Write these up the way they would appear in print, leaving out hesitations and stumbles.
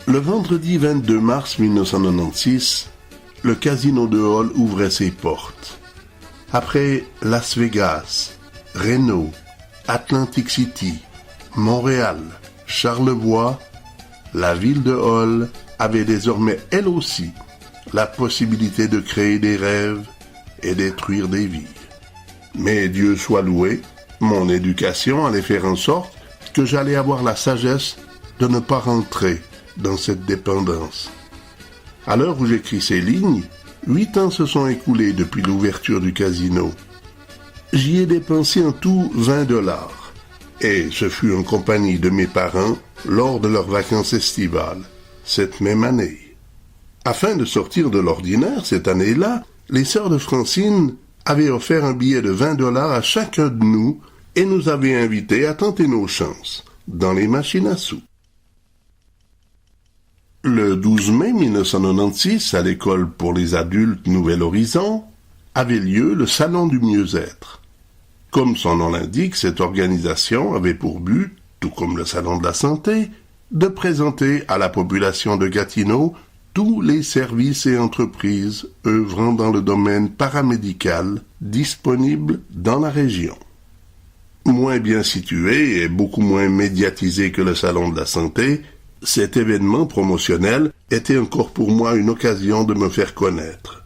Le vendredi 22 mars 1996, le Casino de Hall ouvrait ses portes. Après Las Vegas, Reno, Atlantic City, Montréal, Charlevoix, la ville de Hall avait désormais elle aussi la possibilité de créer des rêves et détruire des vies. Mais Dieu soit loué, mon éducation allait faire en sorte que j'allais avoir la sagesse de ne pas rentrer dans cette dépendance. À l'heure où j'écris ces lignes, 8 ans se sont écoulés depuis l'ouverture du casino. J'y ai dépensé en tout 20 $, et ce fut en compagnie de mes parents lors de leurs vacances estivales, cette même année. Afin de sortir de l'ordinaire cette année-là, les sœurs de Francine avaient offert un billet de 20 $ à chacun de nous et nous avaient invités à tenter nos chances dans les machines à sous. Le 12 mai 1996, à l'école pour les adultes Nouvel Horizon, avait lieu le Salon du mieux-être. Comme son nom l'indique, cette organisation avait pour but, tout comme le Salon de la santé, de présenter à la population de Gatineau tous les services et entreprises œuvrant dans le domaine paramédical disponibles dans la région. Moins bien situé et beaucoup moins médiatisé que le Salon de la santé, cet événement promotionnel était encore pour moi une occasion de me faire connaître.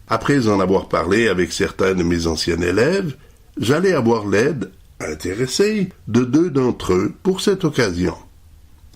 Après en avoir parlé avec certains de mes anciens élèves, j'allais avoir l'aide, intéressée, de 2 d'entre eux pour cette occasion.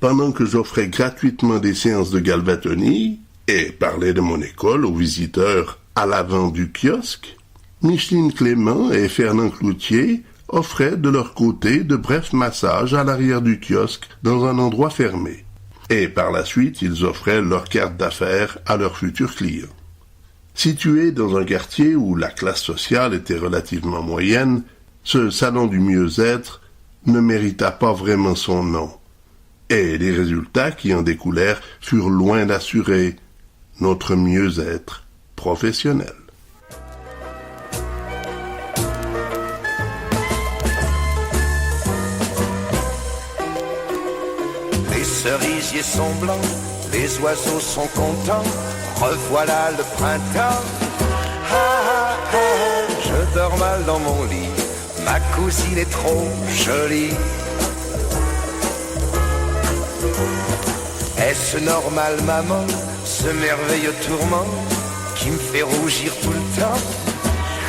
Pendant que j'offrais gratuitement des séances de galvatonie et parlais de mon école aux visiteurs à l'avant du kiosque, Micheline Clément et Fernand Cloutier offraient de leur côté de brefs massages à l'arrière du kiosque dans un endroit fermé. Et par la suite, ils offraient leur carte d'affaires à leurs futurs clients. Situé dans un quartier où la classe sociale était relativement moyenne, ce salon du mieux-être ne mérita pas vraiment son nom. Et les résultats qui en découlèrent furent loin d'assurer notre mieux-être professionnel. Les cerisiers sont blancs, les oiseaux sont contents, revoilà le printemps. Ah, ah, ah, je dors mal dans mon lit, ma cousine est trop jolie. Est-ce normal, maman, ce merveilleux tourment qui me fait rougir tout le temps?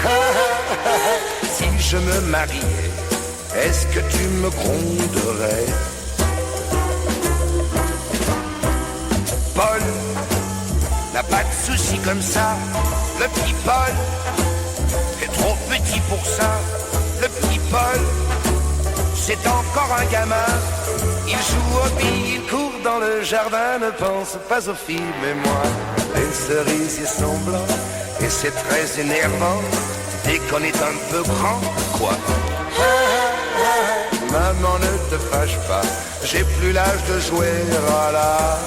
Ah, ah, ah, si je me mariais, est-ce que tu me gronderais? Paul n'a pas de soucis comme ça. Le petit Paul est trop petit pour ça. Le petit Paul, c'est encore un gamin. Il joue aux billes, il court dans le jardin. Ne pense pas aux filles, mais moi, les cerisiers sont blancs et c'est très énervant dès qu'on est un peu grand. Quoi? Maman, ne te fâche pas, j'ai plus l'âge de jouer à la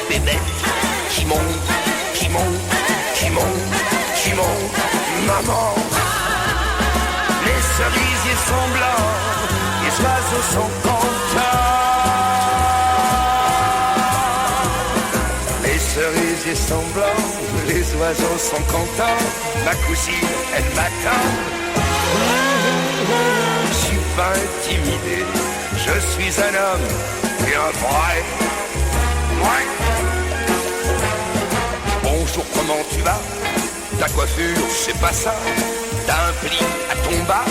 bébête qui monte, qui monte, qui monte, qui monte. Maman, les cerisiers sont blancs, les oiseaux sont contents. Les cerisiers sont blancs, les oiseaux sont contents. Ma cousine, elle m'attend. Je suis pas intimidé, je suis un homme et un vrai. Ouais. Bonjour, comment tu vas? Ta coiffure, c'est pas ça. T'as un pli à ton bas.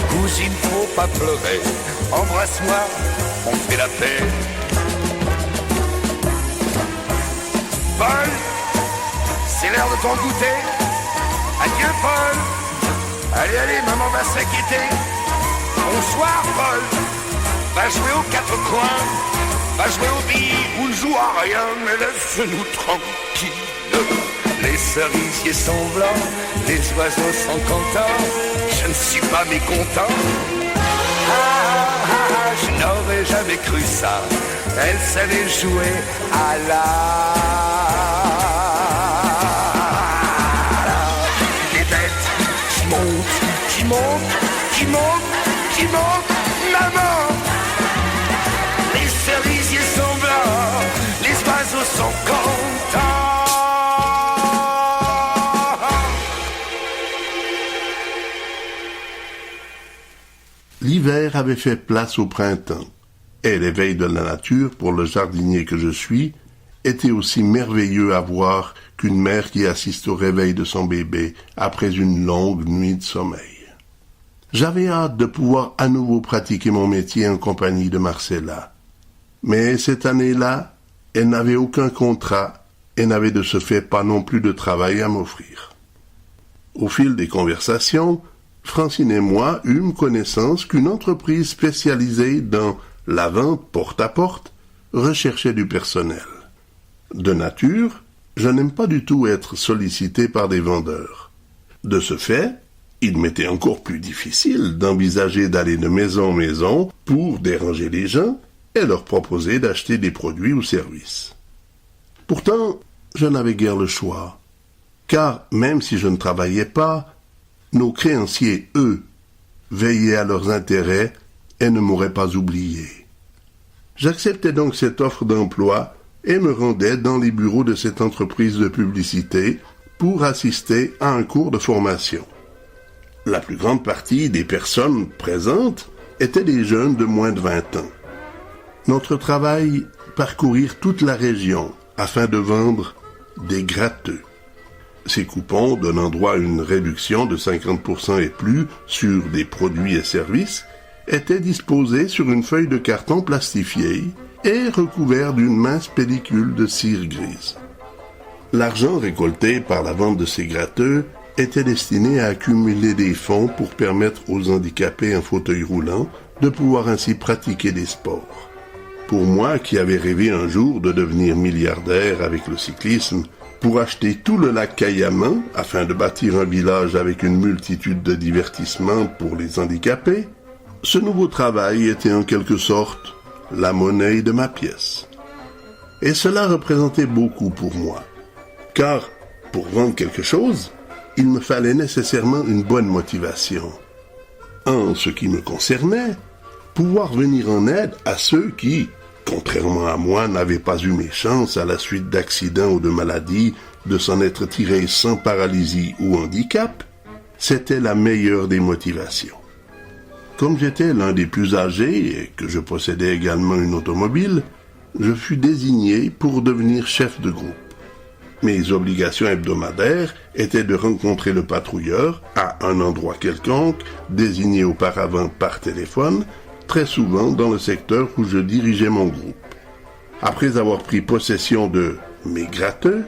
Cousine, faut pas pleurer. Embrasse-moi, on fait la paix. Paul, c'est l'heure de ton goûter. Adieu, Paul. Allez, allez, maman va s'inquiéter. Bonsoir, Paul. Va jouer aux 4 coins. Va jouer aux billes ou ne joue à rien, mais laisse-nous tranquilles. Les cerisiers sont blancs, les oiseaux sont contents. Je ne suis pas mécontent. Je n'aurais jamais cru ça. Elle savait jouer à les bêtes qui montent, qui montent, qui montent, qui qui monte, maman. Les cerisiers sont blancs, les oiseaux sont contents. L'hiver avait fait place au printemps, et l'éveil de la nature, pour le jardinier que je suis, était aussi merveilleux à voir qu'une mère qui assiste au réveil de son bébé après une longue nuit de sommeil. J'avais hâte de pouvoir à nouveau pratiquer mon métier en compagnie de Marcella. Mais cette année-là, elle n'avait aucun contrat et n'avait de ce fait pas non plus de travail à m'offrir. Au fil des conversations, Francine et moi eûmes connaissance qu'une entreprise spécialisée dans la vente porte-à-porte recherchait du personnel. De nature, je n'aime pas du tout être sollicité par des vendeurs. De ce fait, il m'était encore plus difficile d'envisager d'aller de maison en maison pour déranger les gens et leur proposer d'acheter des produits ou services. Pourtant, je n'avais guère le choix, car même si je ne travaillais pas, nos créanciers, eux, veillaient à leurs intérêts et ne m'auraient pas oublié. J'acceptais donc cette offre d'emploi et me rendais dans les bureaux de cette entreprise de publicité pour assister à un cours de formation. La plus grande partie des personnes présentes étaient des jeunes de moins de 20 ans. Notre travail, parcourir toute la région afin de vendre des gratteux. Ces coupons donnant droit à une réduction de 50% et plus sur des produits et services étaient disposés sur une feuille de carton plastifiée et recouverts d'une mince pellicule de cire grise. L'argent récolté par la vente de ces gratteux était destiné à accumuler des fonds pour permettre aux handicapés en fauteuil roulant de pouvoir ainsi pratiquer des sports. Pour moi, qui avais rêvé un jour de devenir milliardaire avec le cyclisme, pour acheter tout le lac Cayamans afin de bâtir un village avec une multitude de divertissements pour les handicapés, ce nouveau travail était en quelque sorte la monnaie de ma pièce. Et cela représentait beaucoup pour moi, car pour vendre quelque chose, il me fallait nécessairement une bonne motivation. En ce qui me concernait, pouvoir venir en aide à ceux qui, contrairement à moi, n'avaient pas eu mes chances à la suite d'accidents ou de maladies de s'en être tirés sans paralysie ou handicap, c'était la meilleure des motivations. Comme j'étais l'un des plus âgés et que je possédais également une automobile, je fus désigné pour devenir chef de groupe. Mes obligations hebdomadaires étaient de rencontrer le patrouilleur à un endroit quelconque, désigné auparavant par téléphone, très souvent dans le secteur où je dirigeais mon groupe. Après avoir pris possession de mes gratteux,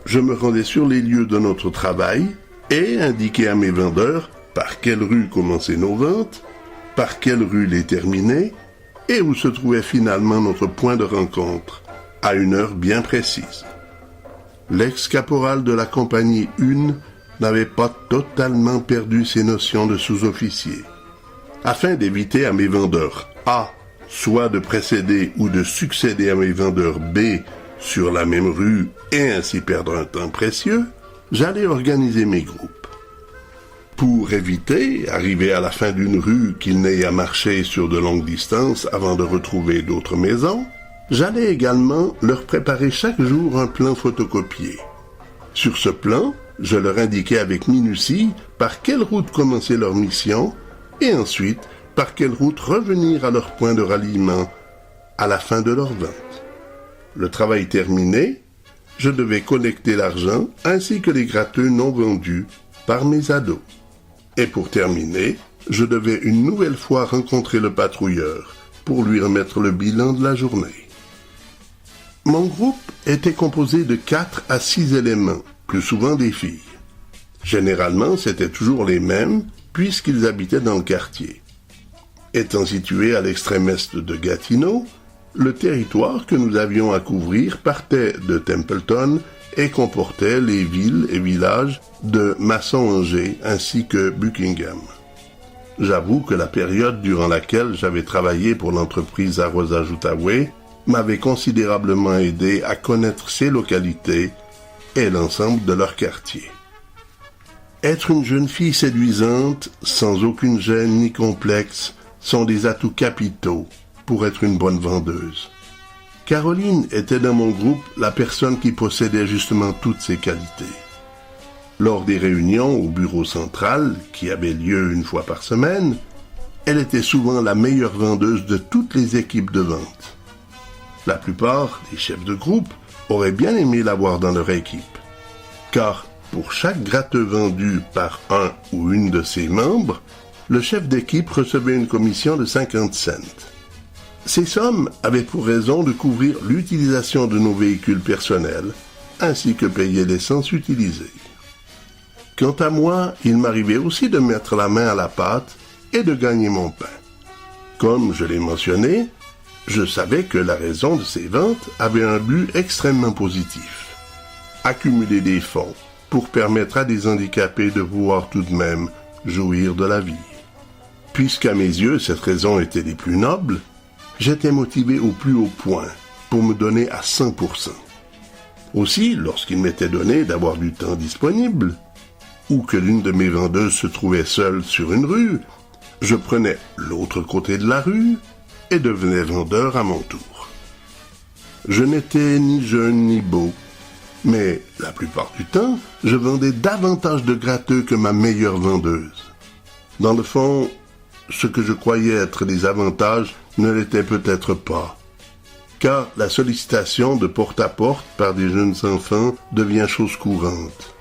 je me rendais sur les lieux de notre travail et indiquais à mes vendeurs par quelle rue commençaient nos ventes, par quelle rue les terminer et où se trouvait finalement notre point de rencontre, à une heure bien précise. L'ex-caporal de la compagnie 1 n'avait pas totalement perdu ses notions de sous-officier. Afin d'éviter à mes vendeurs A, soit de précéder ou de succéder à mes vendeurs B sur la même rue et ainsi perdre un temps précieux, j'allais organiser mes groupes. Pour éviter, arrivé à la fin d'une rue, qu'ils n'aient à marcher sur de longues distances avant de retrouver d'autres maisons, j'allais également leur préparer chaque jour un plan photocopié. Sur ce plan, je leur indiquais avec minutie par quelle route commencer leur mission et ensuite par quelle route revenir à leur point de ralliement à la fin de leur vente. Le travail terminé, je devais collecter l'argent ainsi que les gratteux non vendus par mes ados. Et pour terminer, je devais une nouvelle fois rencontrer le patrouilleur pour lui remettre le bilan de la journée. Mon groupe était composé de 4 à 6 éléments, plus souvent des filles. Généralement, c'étaient toujours les mêmes, puisqu'ils habitaient dans le quartier. Étant situé à l'extrême est de Gatineau, le territoire que nous avions à couvrir partait de Templeton et comportait les villes et villages de Masson-Angers ainsi que Buckingham. J'avoue que la période durant laquelle j'avais travaillé pour l'entreprise Arrosage-Outaouais m'avait considérablement aidé à connaître ces localités et l'ensemble de leur quartier. Être une jeune fille séduisante, sans aucune gêne ni complexe, sont des atouts capitaux pour être une bonne vendeuse. Caroline était dans mon groupe la personne qui possédait justement toutes ces qualités. Lors des réunions au bureau central, qui avaient lieu une fois par semaine, elle était souvent la meilleure vendeuse de toutes les équipes de vente. La plupart des chefs de groupe auraient bien aimé l'avoir dans leur équipe, car pour chaque gratteux vendu par un ou une de ses membres, le chef d'équipe recevait une commission de 50 cents. Ces sommes avaient pour raison de couvrir l'utilisation de nos véhicules personnels, ainsi que payer l'essence utilisée. Quant à moi, il m'arrivait aussi de mettre la main à la pâte et de gagner mon pain. Comme je l'ai mentionné, je savais que la raison de ces ventes avait un but extrêmement positif. Accumuler des fonds pour permettre à des handicapés de pouvoir tout de même jouir de la vie. Puisqu'à mes yeux, cette raison était des plus nobles, j'étais motivé au plus haut point pour me donner à 100%. Aussi, lorsqu'il m'était donné d'avoir du temps disponible, ou que l'une de mes vendeuses se trouvait seule sur une rue, je prenais l'autre côté de la rue et devenais vendeur à mon tour. Je n'étais ni jeune ni beau, mais la plupart du temps, je vendais davantage de gratteux que ma meilleure vendeuse. Dans le fond, ce que je croyais être des avantages ne l'était peut-être pas, car la sollicitation de porte-à-porte par des jeunes enfants devient chose courante.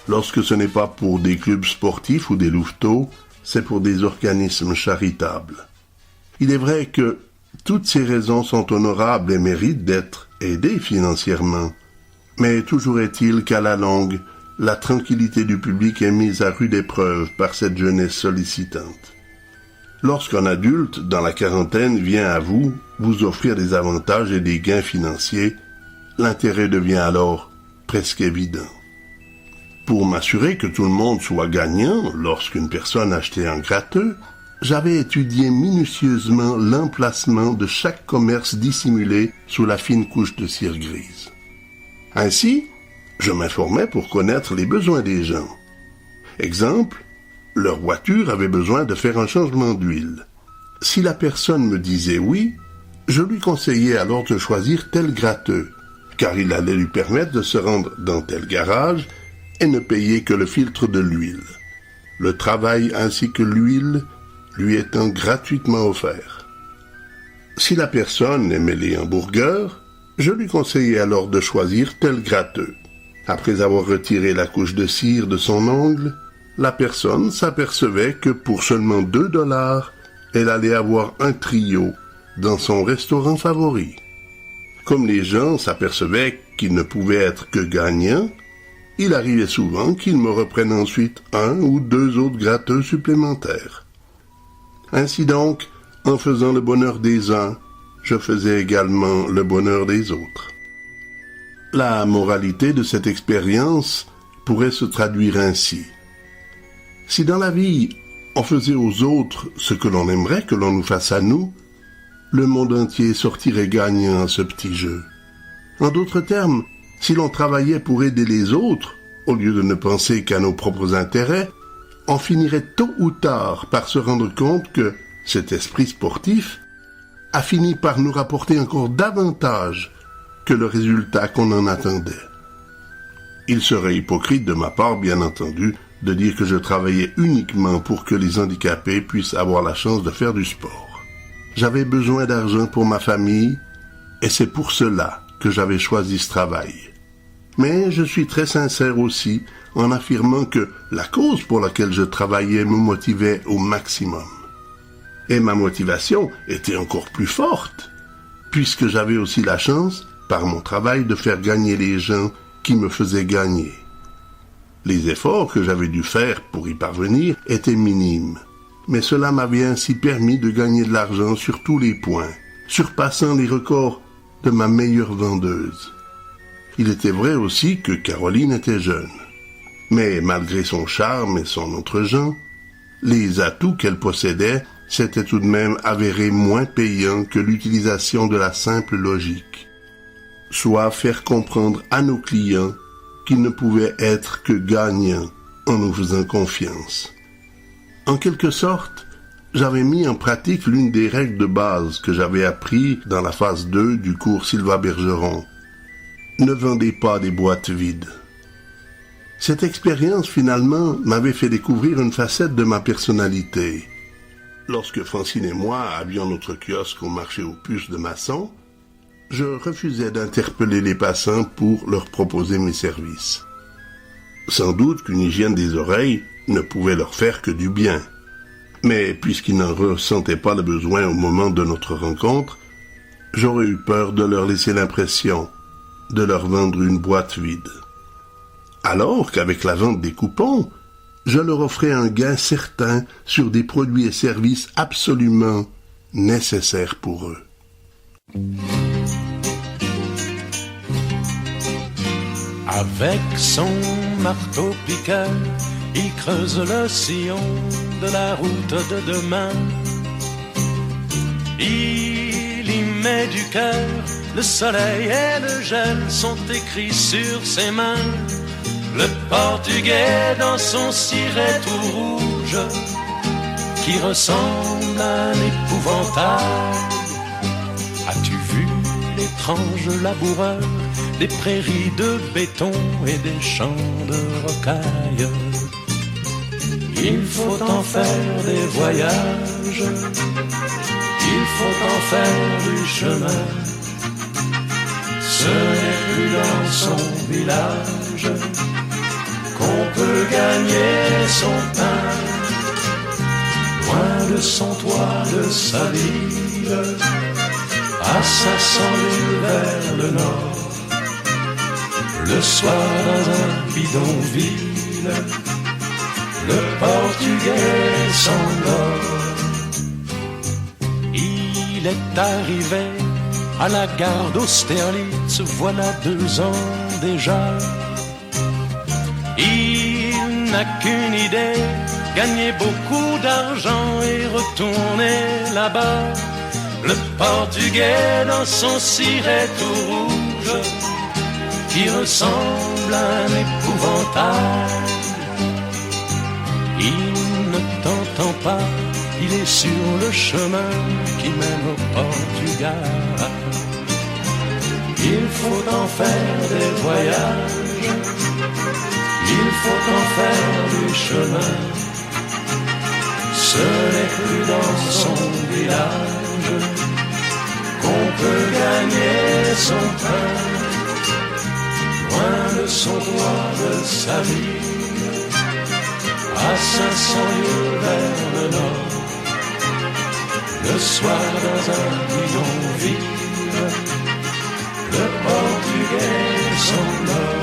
Lorsque ce n'est pas pour des clubs sportifs ou des louveteaux, c'est pour des organismes charitables. Il est vrai que toutes ces raisons sont honorables et méritent d'être aidées financièrement, mais toujours est-il qu'à la longue, la tranquillité du public est mise à rude épreuve par cette jeunesse sollicitante. Lorsqu'un adulte, dans la quarantaine, vient à vous offrir des avantages et des gains financiers, l'intérêt devient alors presque évident. Pour m'assurer que tout le monde soit gagnant lorsqu'une personne achetait un gratteux, j'avais étudié minutieusement l'emplacement de chaque commerce dissimulé sous la fine couche de cire grise. Ainsi, je m'informais pour connaître les besoins des gens. Exemple, leur voiture avait besoin de faire un changement d'huile. Si la personne me disait oui, je lui conseillais alors de choisir tel gratteux, car il allait lui permettre de se rendre dans tel garage et ne payer que le filtre de l'huile. Le travail ainsi que l'huile lui étant gratuitement offert. Si la personne aimait les hamburgers, je lui conseillais alors de choisir tel gratteux. Après avoir retiré la couche de cire de son ongle, la personne s'apercevait que pour seulement $2, elle allait avoir un trio dans son restaurant favori. Comme les gens s'apercevaient qu'ils ne pouvaient être que gagnants, il arrivait souvent qu'ils me reprennent ensuite 1 ou 2 autres gratteux supplémentaires. Ainsi donc, en faisant le bonheur des uns, je faisais également le bonheur des autres. La moralité de cette expérience pourrait se traduire ainsi. Si dans la vie, on faisait aux autres ce que l'on aimerait que l'on nous fasse à nous, le monde entier sortirait gagnant à ce petit jeu. En d'autres termes, si l'on travaillait pour aider les autres, au lieu de ne penser qu'à nos propres intérêts, on finirait tôt ou tard par se rendre compte que cet esprit sportif a fini par nous rapporter encore davantage que le résultat qu'on en attendait. Il serait hypocrite de ma part, bien entendu, de dire que je travaillais uniquement pour que les handicapés puissent avoir la chance de faire du sport. J'avais besoin d'argent pour ma famille, et c'est pour cela que j'avais choisi ce travail. Mais je suis très sincère aussi en affirmant que la cause pour laquelle je travaillais me motivait au maximum. Et ma motivation était encore plus forte, puisque j'avais aussi la chance, par mon travail, de faire gagner les gens qui me faisaient gagner. Les efforts que j'avais dû faire pour y parvenir étaient minimes, mais cela m'avait ainsi permis de gagner de l'argent sur tous les points, surpassant les records de ma meilleure vendeuse. Il était vrai aussi que Caroline était jeune, mais malgré son charme et son entre-gens, les atouts qu'elle possédait s'étaient tout de même avérés moins payants que l'utilisation de la simple logique, soit faire comprendre à nos clients qu'ils ne pouvaient être que gagnants en nous faisant confiance. En quelque sorte, j'avais mis en pratique l'une des règles de base que j'avais appris dans la phase 2 du cours Sylva Bergeron. Ne vendez pas des boîtes vides. Cette expérience, finalement, m'avait fait découvrir une facette de ma personnalité. Lorsque Francine et moi avions notre kiosque au marché aux puces de Masson, je refusais d'interpeller les passants pour leur proposer mes services. Sans doute qu'une hygiène des oreilles ne pouvait leur faire que du bien. Mais puisqu'ils n'en ressentaient pas le besoin au moment de notre rencontre, j'aurais eu peur de leur laisser l'impression de leur vendre une boîte vide. Alors qu'avec la vente des coupons, je leur offrais un gain certain sur des produits et services absolument nécessaires pour eux. Avec son marteau-piqueur, il creuse le sillon de la route de demain. Il y met du cœur, le soleil et le gel sont écrits sur ses mains. Le portugais dans son ciré tout rouge, qui ressemble à un épouvantail. As-tu vu l'étrange laboureur des prairies de béton et des champs de rocailles? Il faut en faire des voyages, il faut en faire du chemin. Ce n'est plus dans son village qu'on peut gagner son pain. Loin de son toit, de sa ville, à 500 milles vers le nord. Le soir dans un bidonville, le portugais s'endort. Il est arrivé à la gare d'Austerlitz, voilà 2 ans déjà. Il n'a qu'une idée, gagner beaucoup d'argent et retourner là-bas. Le portugais dans son ciré tout rouge, qui ressemble à un épouvantail. Il ne t'entend pas, il est sur le chemin qui mène au Portugal. Il faut en faire des voyages, il faut en faire du chemin. Ce n'est plus dans son village qu'on peut gagner son pain. Loin de son toit, de sa ville, à 500 lieues vers le nord. Le soir dans un bidonville, le portugais s'endort.